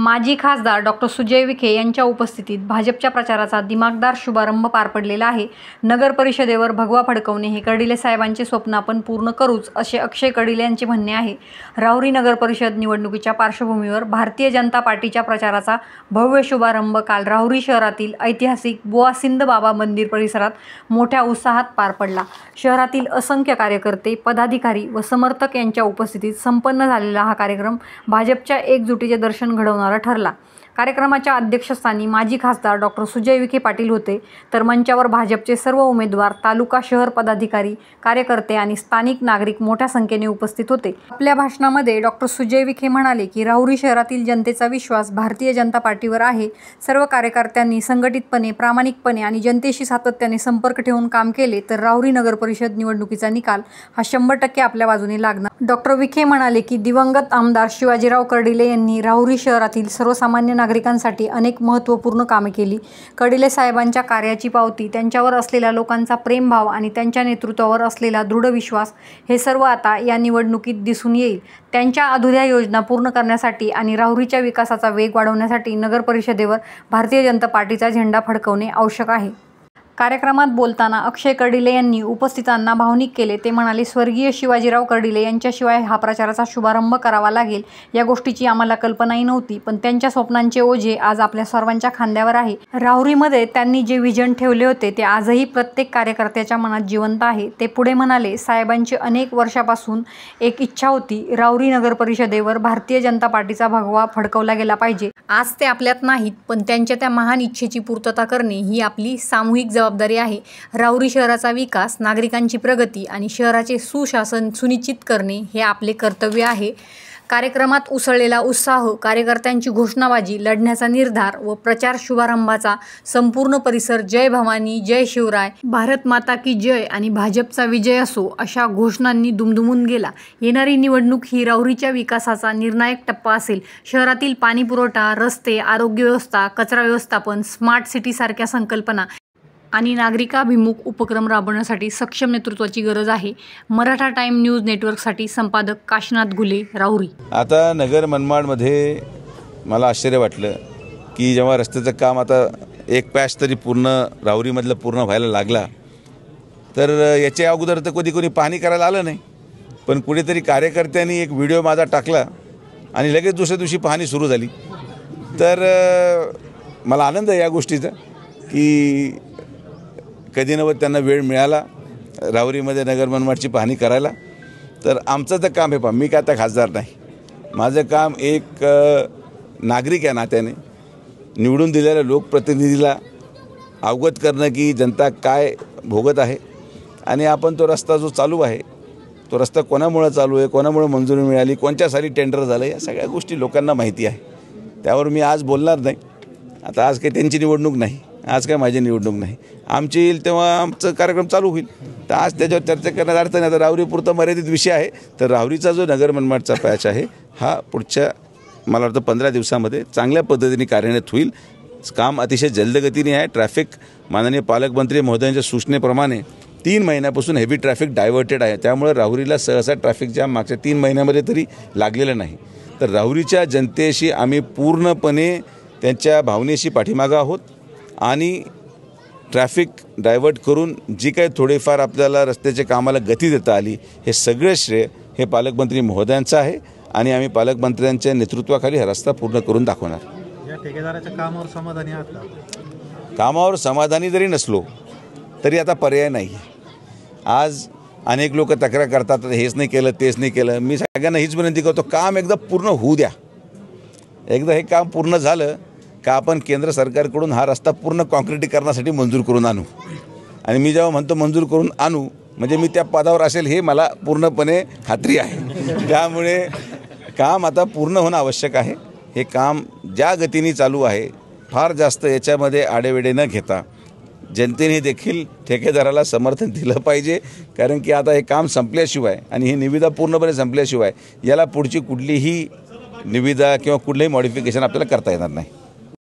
माजी खासदार डॉ. सुजय विखे यांच्या उपस्थितीत भाजपच्या प्रचाराचा दिमागदार शुभारंभ पार पडलेला आहे. नगर परिषदेवर भगवा फडकवणे हे कर्डिले साहेबांचे स्वप्न आपण पूर्ण करूच, असे अक्षय कर्डिले यांचे म्हणणे आहे. राहुरी नगर परिषद निवडणुकीच्या पार्श्वभूमीवर भारतीय जनता पार्टीच्या प्रचाराचा भव्य शुभारंभ काल राहुरी शहरातील ऐतिहासिक बुवा सिंध बाबा मंदिर परिसरात मोठ्या उत्साहात पार पडला. शहरातील असंख्य कार्यकर्ते, पदाधिकारी व समर्थक यांच्या उपस्थितीत संपन्न झालेला हा कार्यक्रम भाजपच्या एकजुटीचे दर्शन घडवणारा ठरला. कार्यक्रमाच्या अध्यक्षस्थानी माजी खासदार डॉ. सुजय विखे पाटील होते, तर मंचावर भाजपचे सर्व उमेदवार, तालुका शहर पदाधिकारी, कार्यकर्ते आणि स्थानिक नागरिक मोठ्या संख्येने उपस्थित होते. आपल्या भाषणामध्ये डॉ. सुजय विखे म्हणाले की राहुरी शहरातील जनतेचा विश्वास भारतीय जनता पार्टीवर आहे. सर्व कार्यकर्त्यांनी संघटितपणे, प्रामाणिकपणे आणि जनतेशी सातत्याने संपर्क ठेवून काम केले तर राहुरी नगर परिषद निवडणुकीचा निकाल हा 100% आपल्या बाजूने लागणार. डॉ. विखे म्हणाले की दिवंगत आमदार शिवाजीराव कर्डिले यांनी राहुरी शहरातील सर्वसामान्य नागरिकांसाठी अनेक महत्त्वपूर्ण कामे केली. कर्डिले साहेबांच्या कार्याची पावती, त्यांच्यावर असलेला लोकांचा प्रेमभाव आणि त्यांच्या नेतृत्वावर असलेला दृढ विश्वास हे सर्व आता या निवडणुकीत दिसून येईल. त्यांच्या अधुऱ्या योजना पूर्ण करण्यासाठी आणि राहुरीच्या विकासाचा वेग वाढवण्यासाठी नगर परिषदेवर भारतीय जनता पार्टीचा झेंडा फडकवणे आवश्यक आहे. कार्यक्रमात बोलताना अक्षय कर्डिले यांनी उपस्थितांना भावनिक केले. ते म्हणाले, स्वर्गीय शिवाजीराव कर्डिले यांच्याशिवाय हा प्रचाराचा शुभारंभ करावा लागेल या गोष्टीची आम्हाला कल्पनाही नव्हती, पण त्यांच्या स्वप्नांचे ओझे आज आपल्या सर्वांच्या खांद्यावर आहे. राहुरीमध्ये त्यांनी जे विजन ठेवले होते ते आजही प्रत्येक कार्यकर्त्याच्या मनात जिवंत आहे. ते पुढे म्हणाले, साहेबांची अनेक वर्षापासून एक इच्छा होती, राहुरी नगर परिषदेवर भारतीय जनता पार्टीचा भगवा फडकवला गेला पाहिजे. आज ते आपल्यात नाहीत, पण त्यांच्या त्या महान इच्छेची पूर्तता करणे ही आपली सामूहिक जबाबदारी आहे. राहुरी शहराचा विकास, नागरिकांची प्रगती आणि शहराचे सुशासन सुनिश्चित करणे हे आपले कर्तव्य आहे. कार्यक्रमात उसळलेला उत्साह, कार्यकर्त्यांची घोषणाबाजी, लढण्याचा निर्धार व प्रचार शुभारंभाचा संपूर्ण परिसर जय भवानी, जय शिवराय, भारत माता की जय आणि भाजपचा विजय असो अशा घोषणांनी दुमदुमून गेला. येणारी निवडणूक ही राहुरीच्या विकासाचा निर्णायक टप्पा असेल. शहरातील पाणी पुरवठा, रस्ते, आरोग्य व्यवस्था, कचरा व्यवस्थापन, स्मार्ट सिटी सारख्या संकल्पना आणि नागरिकाभिमुख उपक्रम राबवण्यासाठी सक्षम नेतृत्वाची गरज आहे. मराठा टाइम न्यूज नेटवर्कसाठी संपादक काशीनाथ घुले, राहुरी. आता नगर मनमाडमध्ये मला आश्चर्य वाटलं की जेव्हा रस्त्याचं काम आता एक पॅच तरी पूर्ण राहुरीमधलं पूर्ण व्हायला लागला, तर याच्या अगोदर तर कोणी पाहणी करायला आलं नाही, पण कुठेतरी कार्यकर्त्यांनी एक व्हिडिओ माझा टाकला आणि लगेच दुसऱ्या दिवशी पाहणी सुरू झाली. तर मला आनंद आहे या गोष्टीचा की कधी नव्वत त्यांना वेळ मिळाला राहुरीमध्ये नगर मनमाडची पाहणी करायला. तर आमचं तर काम हे मी काय आता खासदार नाही, माझं काम एक नागरिक या नात्याने निवडून दिलेल्या लोकप्रतिनिधीला अवगत करणं की जनता काय भोगत आहे आणि आपण तो रस्ता जो चालू आहे तो रस्ता कोणामुळे चालू आहे, कोणामुळे मंजुरी मिळाली, कोणत्या साली टेंडर झालं, या सगळ्या गोष्टी लोकांना माहिती आहे. त्यावर मी आज बोलणार नाही. आता आज काही त्यांची निवडणूक नाही, आज काय माझी निवडणूक नाही. आमची येईल तेव्हा आमचं कार्यक्रम चालू होईल, तर आज त्याच्यावर चर्चा करण्यात अर्थ नाही. आता राहुरीपुरता मर्यादित विषय आहे. तर राहुरीचा जो नगर मनमाडचा पॅच आहे हा पुढच्या मला वाटतं 15 दिवसामध्ये चांगल्या पद्धतीने कार्यान्वित होईल. काम अतिशय जलदगतीने आहे. ट्रॅफिक माननीय पालकमंत्री महोदयांच्या सूचनेप्रमाणे 3 महिन्यापासून हेवी ट्रॅफिक डायव्हर्टेड आहे. त्यामुळे राहुरीला सहसा ट्रॅफिक जाम मागच्या 3 महिन्यामध्ये तरी लागलेलं नाही. तर राहुरीच्या जनतेशी आम्ही पूर्णपणे त्यांच्या भावनेशी पाठीमागं आहोत आणि ट्रॅफिक डायव्हर्ट करून जी काही थोडेफार आपल्याला रस्त्याच्या कामाला गती देता आली, हे सगळं श्रेय हे पालकमंत्री महोदयांचं आहे आणि आम्ही पालकमंत्र्यांच्या नेतृत्वाखाली हा रस्ता पूर्ण करून दाखवणार. या ठेकेदाराच्या कामावर समाधानी आहात का? कामावर समाधानी जरी नसलो तरी आता पर्याय नाही. आज अनेक लोक तक्रार करतात, हेच नाही केलं, तेच नाही केलं. मी सगळ्यांना हीच विनंती करतो, काम एकदा पूर्ण होऊ द्या. एकदा हे काम पूर्ण झालं का आपण केंद्र सरकारकडून हा रस्ता पूर्ण कॉन्क्रिटीकरणासाठी मंजूर करून आणू. आणि मी जेव्हा म्हणतो मंजूर करून आणू म्हणजे मी त्या पदावर असेल हे मला पूर्णपणे खात्री आहे. त्यामुळे काम आता पूर्ण होणं आवश्यक आहे. हे काम ज्या गतीने चालू आहे, फार जास्त याच्यामध्ये आडेवेडे न घेता जनतेने देखील ठेकेदाराला समर्थन दिलं पाहिजे. कारण की आता हे काम संपल्याशिवाय आणि ही निविदा पूर्णपणे संपल्याशिवाय याला पुढची कुठलीही निविदा किंवा कुठलंही मॉडिफिकेशन आपल्याला करता येणार नाही.